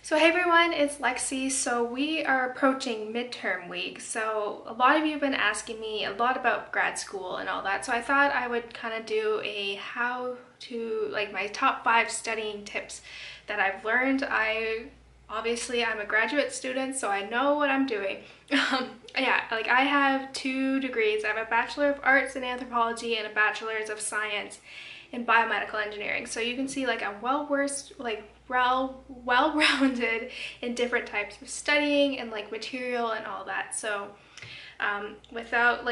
So hey everyone, it's Lexi. So we are approaching midterm week. So a lot of you have been asking me a lot about grad school and all that. So I thought I would kind of do a my top 5 studying tips that I've learned. I'm a graduate student, so I know what I'm doing. I have 2 degrees. I have a Bachelor of Arts in Anthropology and a Bachelor's of Science in Biomedical Engineering. So you can see I'm well-rounded in different types of studying and material and all that. So without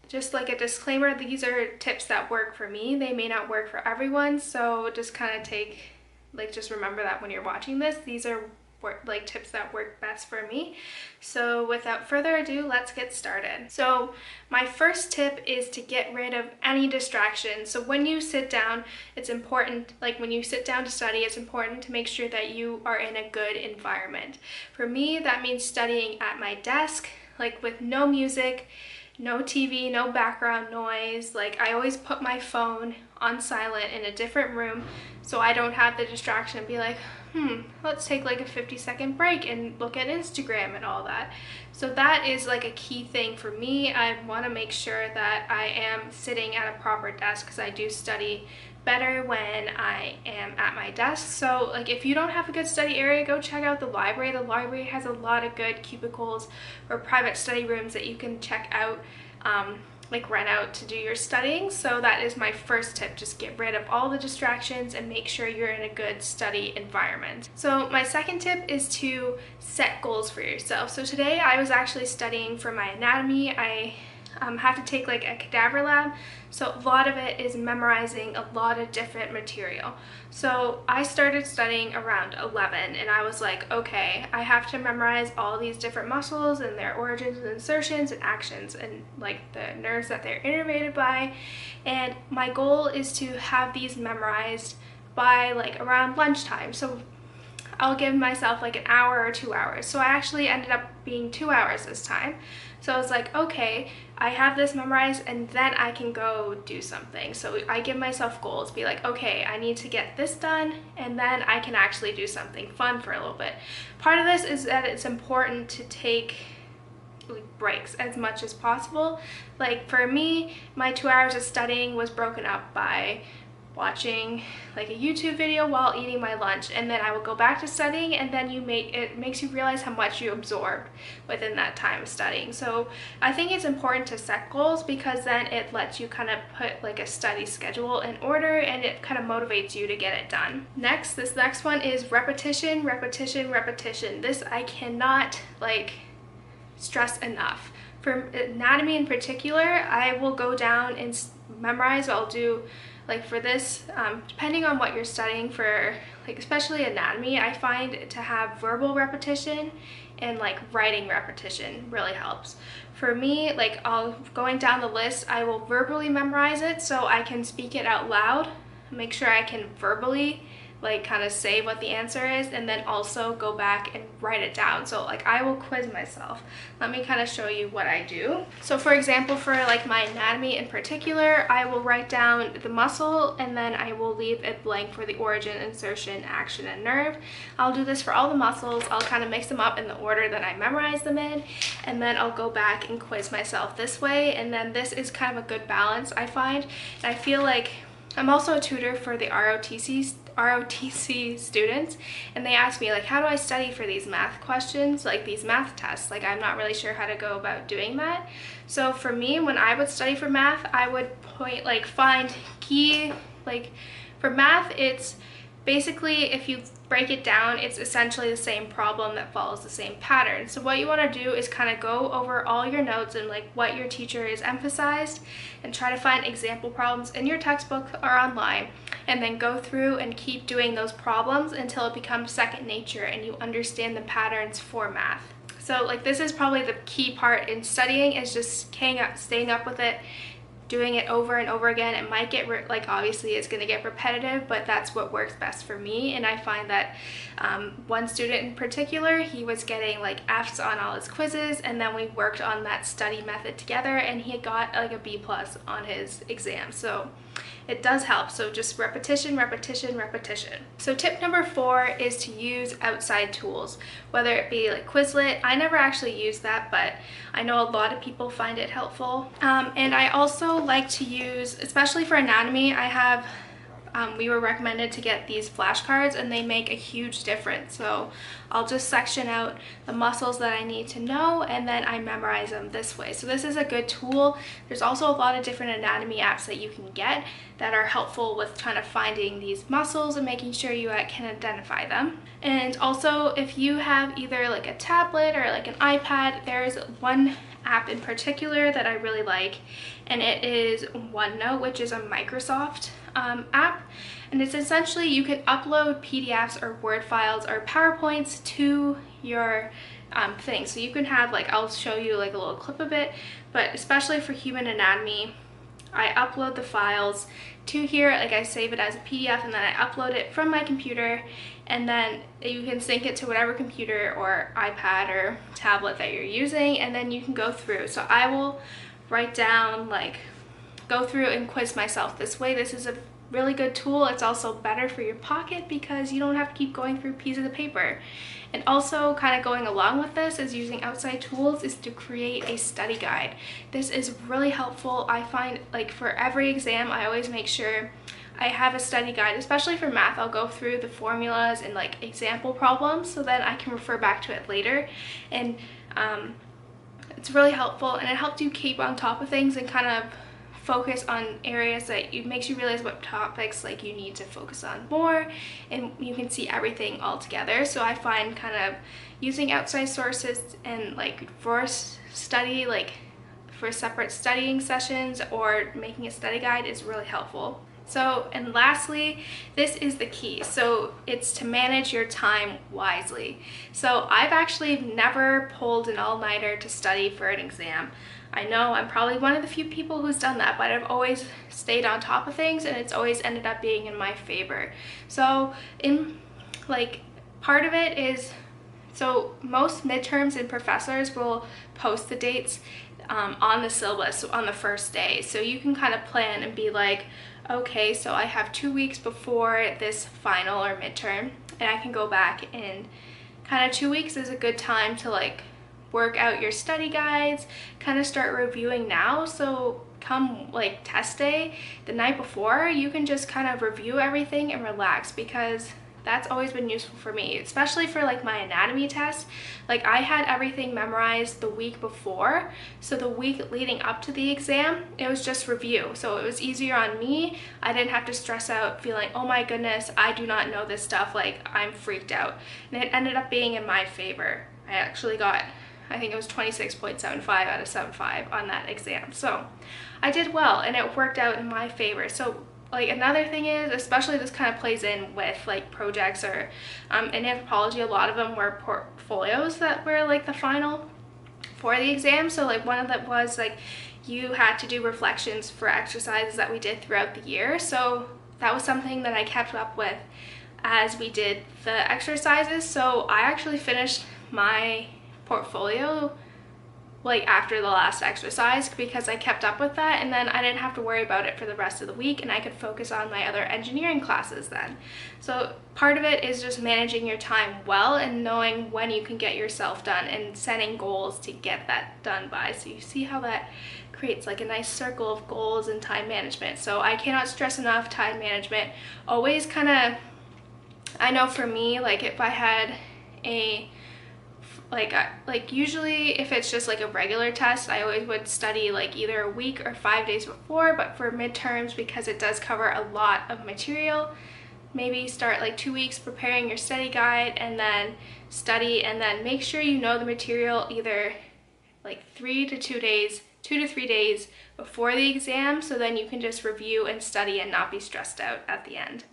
just a disclaimer, these are tips that work for me. They may not work for everyone, so just kind of just remember that when you're watching this. These are tips that work best for me. So without further ado, let's get started. So my first tip is to get rid of any distractions. So when you sit down, it's important, when you sit down to study, it's important to make sure that you are in a good environment. For me, that means studying at my desk, with no music, no TV, no background noise. I always put my phone on silent in a different room so I don't have the distraction and be let's take a 50-second break and look at Instagram and all that. So that is a key thing for me. I want to make sure that I am sitting at a proper desk because I do study better when I am at my desk. So if you don't have a good study area, go check out the library. The library has a lot of good cubicles or private study rooms that you can check out, rent out to do your studying. So that is my first tip. Just get rid of all the distractions and make sure you're in a good study environment. So my second tip is to set goals for yourself. So today I was actually studying for my anatomy. I have to take a cadaver lab, so a lot of it is memorizing a lot of different material. So I started studying around 11 and I was okay, I have to memorize all these different muscles and their origins and insertions and actions and the nerves that they're innervated by, and my goal is to have these memorized by around lunchtime. So I'll give myself an hour or 2 hours. So I actually ended up being 2 hours this time. So I was okay, I have this memorized and then I can go do something. So I give myself goals, be okay, I need to get this done and then I can actually do something fun for a little bit. Part of this is that it's important to take breaks as much as possible. For me, my 2 hours of studying was broken up by watching a YouTube video while eating my lunch, and then I will go back to studying, and then it makes you realize how much you absorbed within that time of studying. So I think it's important to set goals because then it lets you kind of put a study schedule in order, and it kind of motivates you to get it done. This next one is repetition, repetition, repetition. This I cannot stress enough. For anatomy in particular, I will go down and memorize. I'll do for this, depending on what you're studying for, especially anatomy, I find to have verbal repetition and writing repetition really helps. For me, going down the list, I will verbally memorize it so I can speak it out loud, make sure I can verbally kind of say what the answer is, and then also go back and write it down. So I will quiz myself. Let me kind of show you what I do. So for example, for my anatomy in particular, I will write down the muscle and then I will leave it blank for the origin, insertion, action, and nerve. I'll do this for all the muscles. I'll kind of mix them up in the order that I memorize them in, and then I'll go back and quiz myself this way. And then this is kind of a good balance, I find. And I feel I'm also a tutor for the ROTC students, and they ask me how do I study for these math questions, these math tests. I'm not really sure how to go about doing that. So for me, when I would study for math, I would find key, for math, it's basically, if you break it down, it's essentially the same problem that follows the same pattern. So what you want to do is kind of go over all your notes and what your teacher has emphasized and try to find example problems in your textbook or online, and then go through and keep doing those problems until it becomes second nature and you understand the patterns for math. So this is probably the key part in studying, is just staying up with it, doing it over and over again. It might get obviously it's going to get repetitive, but that's what works best for me. And I find that one student in particular, he was getting F's on all his quizzes, and then we worked on that study method together and he got a B+ on his exam. So it does help. So just repetition, repetition, repetition. So tip number 4 is to use outside tools, whether it be like Quizlet. I never actually use that, but I know a lot of people find it helpful. And I also like to use, especially for anatomy, I have we were recommended to get these flashcards, and they make a huge difference. So I'll just section out the muscles that I need to know, and then I memorize them this way. So this is a good tool. There's also a lot of different anatomy apps that you can get that are helpful with kind of finding these muscles and making sure you can identify them. And also, if you have either like a tablet or like an iPad, there's one app in particular that I really like, and it is OneNote, which is a Microsoft app, and it's essentially you can upload PDFs or Word files or PowerPoints to your thing. So you can have, like, I'll show you like a little clip of it, but especially for human anatomy, I upload the files to here, like I save it as a PDF, and then I upload it from my computer, and then you can sync it to whatever computer or iPad or tablet that you're using, and then you can go through. So I will write down, like, go through and quiz myself this way. This is a really good tool. It's also better for your pocket because you don't have to keep going through pieces of paper. And also, kind of going along with this is using outside tools is to create a study guide. This is really helpful. I find, like, for every exam, I always make sure I have a study guide, especially for math. I'll go through the formulas and like example problems so then I can refer back to it later. And it's really helpful, and it helps you keep on top of things and kind of focus on areas that it makes you realize what topics like you need to focus on more, and you can see everything all together. So I find kind of using outside sources and like for study, like for separate studying sessions or making a study guide is really helpful. So, and lastly, this is the key. So it's to manage your time wisely. So I've actually never pulled an all-nighter to study for an exam. I know I'm probably one of the few people who's done that, but I've always stayed on top of things, and it's always ended up being in my favor. So in like part of it is, so most midterms and professors will post the dates on the syllabus on the first day. So you can kind of plan and be like, okay, so I have 2 weeks before this final or midterm, and I can go back, and kind of 2 weeks is a good time to like work out your study guides, kind of start reviewing now. So come like test day, the night before, you can just kind of review everything and relax, because that's always been useful for me, especially for like my anatomy test. Like I had everything memorized the week before, so the week leading up to the exam, it was just review. So it was easier on me. I didn't have to stress out feeling, oh my goodness, I do not know this stuff, like I'm freaked out. And it ended up being in my favor. I actually got, I think it was 26.75 out of 75 on that exam. So I did well, and it worked out in my favor. So like another thing is, especially this kind of plays in with like projects or in anthropology, a lot of them were portfolios that were like the final for the exam. So like one of them was like you had to do reflections for exercises that we did throughout the year. So that was something that I kept up with as we did the exercises. So I actually finished my portfolio like after the last exercise because I kept up with that, and then I didn't have to worry about it for the rest of the week, and I could focus on my other engineering classes then. So part of it is just managing your time well and knowing when you can get yourself done and setting goals to get that done by. So you see how that creates like a nice circle of goals and time management. So I cannot stress enough time management. Always kind of, I know for me, like if I had a like usually if it's just like a regular test, I always would study like either a week or 5 days before, but for midterms, because it does cover a lot of material, maybe start like 2 weeks preparing your study guide and then study, and then make sure you know the material either like 2 to 3 days before the exam, so then you can just review and study and not be stressed out at the end,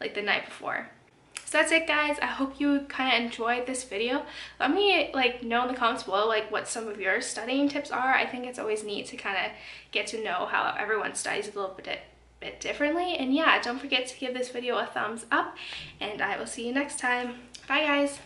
like the night before. So that's it, guys. I hope you kind of enjoyed this video. Let me like know in the comments below like what some of your studying tips are. I think it's always neat to kind of get to know how everyone studies a little bit differently. And yeah, don't forget to give this video a thumbs up, and I will see you next time. Bye, guys.